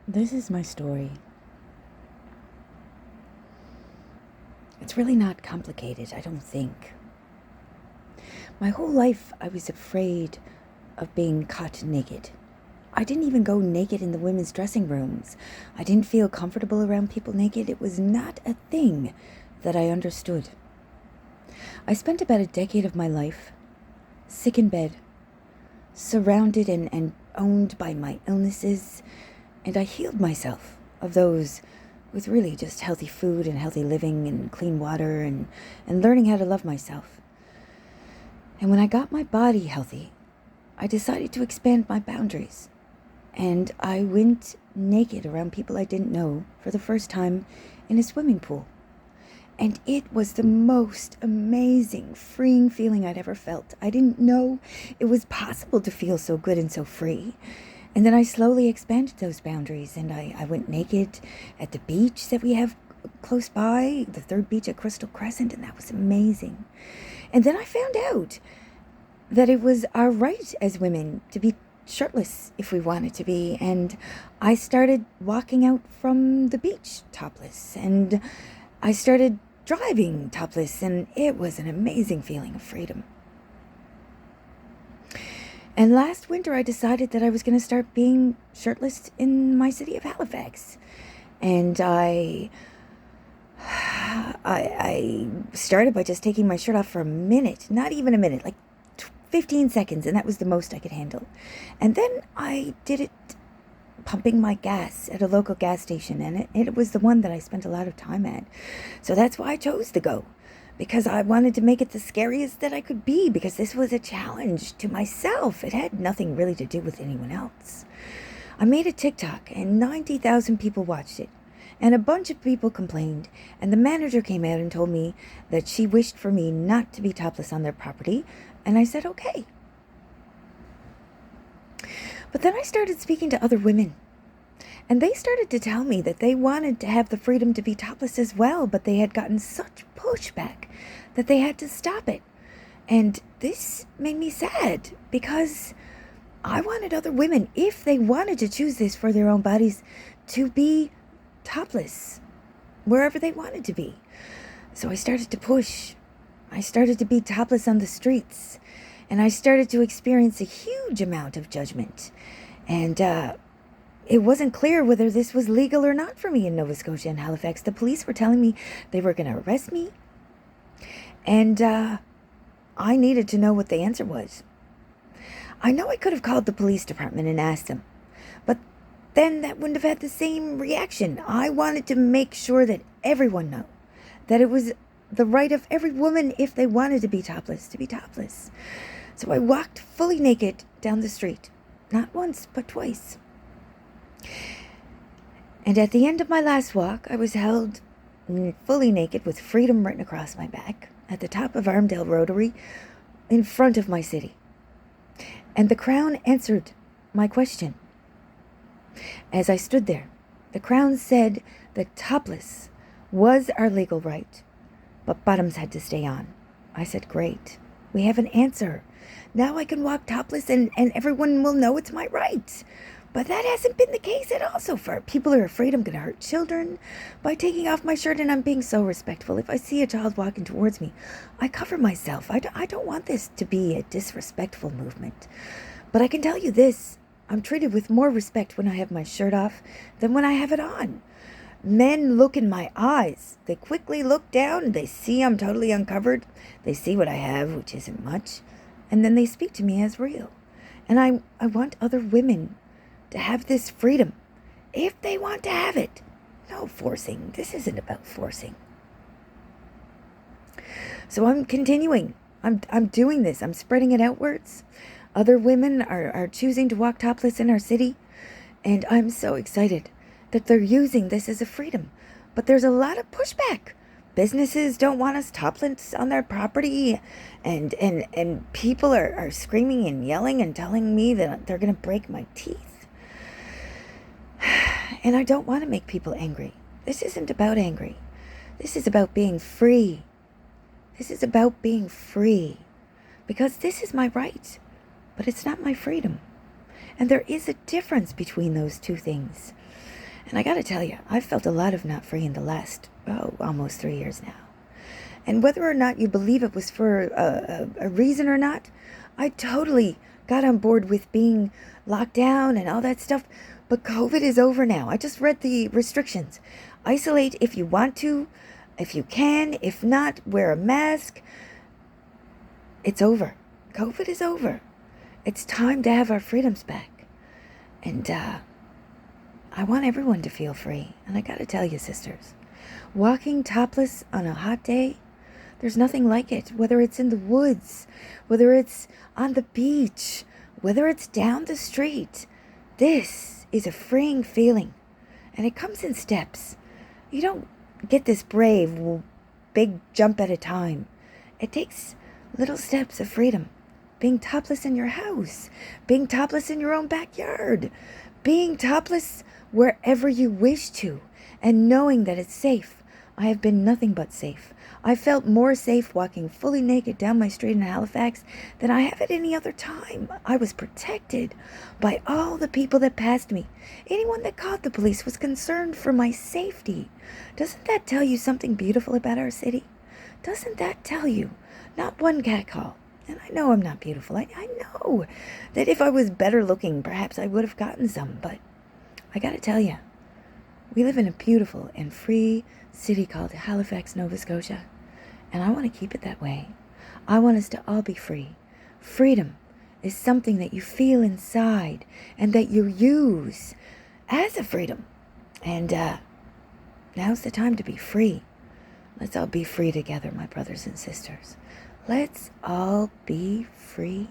This is my story. It's really not complicated, I don't think. My whole life, I was afraid of being caught naked. I didn't even go naked in the women's dressing rooms. I didn't feel comfortable around people naked. It was not a thing that I understood. I spent about a decade of my life sick in bed, surrounded and owned by my illnesses, and I healed myself of those with really just healthy food and healthy living and clean water and learning how to love myself. And when I got my body healthy, I decided to expand my boundaries. And I went naked around people I didn't know for the first time in a swimming pool. And it was the most amazing, freeing feeling I'd ever felt. I didn't know it was possible to feel so good and so free. And then I slowly expanded those boundaries, and I went naked at the beach that we have close by, the third beach at Crystal Crescent, and that was amazing. And then I found out that it was our right as women to be shirtless if we wanted to be, and I started walking out from the beach topless, and I started driving topless, and it was an amazing feeling of freedom. And last winter, I decided that I was going to start being shirtless in my city of Halifax. And I started by just taking my shirt off for a minute, not even a minute, like 15 seconds, and that was the most I could handle. And then I did it pumping my gas at a local gas station, and it was the one that I spent a lot of time at. So that's why I chose to go. Because I wanted to make it the scariest that I could be, because this was a challenge to myself. It had nothing really to do with anyone else. I made a TikTok, and 90,000 people watched it. And a bunch of people complained, and the manager came out and told me that she wished for me not to be topless on their property, and I said, okay. But then I started speaking to other women, and they started to tell me that they wanted to have the freedom to be topless as well, but they had gotten such pushback that they had to stop it. And this made me sad, because I wanted other women, if they wanted to choose this for their own bodies, to be topless wherever they wanted to be. So I started to push. I started to be topless on the streets, and I started to experience a huge amount of judgment. And it wasn't clear whether this was legal or not for me in Nova Scotia and Halifax. The police were telling me they were going to arrest me, and I needed to know what the answer was. I know I could have called the police department and asked them, but then that wouldn't have had the same reaction. I wanted to make sure that everyone knew that it was the right of every woman, if they wanted to be topless, to be topless. So I walked fully naked down the street, not once, but twice. And at the end of my last walk, I was held fully naked with freedom written across my back at the top of Armdale Rotary in front of my city. And the Crown answered my question. As I stood there, the Crown said that topless was our legal right, but bottoms had to stay on. I said, great, we have an answer. Now I can walk topless and everyone will know it's my right. But that hasn't been the case at all so far. People are afraid I'm going to hurt children by taking off my shirt, and I'm being so respectful. If I see a child walking towards me, I cover myself. I don't want this to be a disrespectful movement. But I can tell you this, I'm treated with more respect when I have my shirt off than when I have it on. Men look in my eyes. They quickly look down and they see I'm totally uncovered. They see what I have, which isn't much. And then they speak to me as real. And I want other women to have this freedom, if they want to have it. No forcing. This isn't about forcing. So I'm continuing. I'm doing this. I'm spreading it outwards. Other women are choosing to walk topless in our city, and I'm so excited that they're using this as a freedom. But there's a lot of pushback. Businesses don't want us topless on their property, and people are screaming and yelling and telling me that they're going to break my teeth. And I don't want to make people angry. This isn't about angry. This is about being free. This is about being free. Because this is my right, but it's not my freedom. And there is a difference between those two things. And I gotta tell you, I've felt a lot of not free in the last, almost 3 years now. And whether or not you believe it was for a reason or not, I totally got on board with being locked down and all that stuff. But COVID is over now. I just read the restrictions. Isolate if you want to, if you can. If not, wear a mask. It's over. COVID is over. It's time to have our freedoms back. And I want everyone to feel free. And I gotta tell you, sisters, walking topless on a hot day, there's nothing like it. Whether it's in the woods, whether it's on the beach, whether it's down the street, this is a freeing feeling. And it comes in steps. You don't get this brave, big jump at a time. It takes little steps of freedom. Being topless in your house, being topless in your own backyard, being topless wherever you wish to, and knowing that it's safe. I have been nothing but safe. I felt more safe walking fully naked down my street in Halifax than I have at any other time. I was protected by all the people that passed me. Anyone that called the police was concerned for my safety. Doesn't that tell you something beautiful about our city? Doesn't that tell you? Not one catcall. And I know I'm not beautiful. I know that if I was better looking, perhaps I would have gotten some. But I gotta tell you, we live in a beautiful and free city called Halifax, Nova Scotia. And I want to keep it that way. I want us to all be free. Freedom is something that you feel inside and that you use as a freedom. And now's the time to be free. Let's all be free together, my brothers and sisters. Let's all be free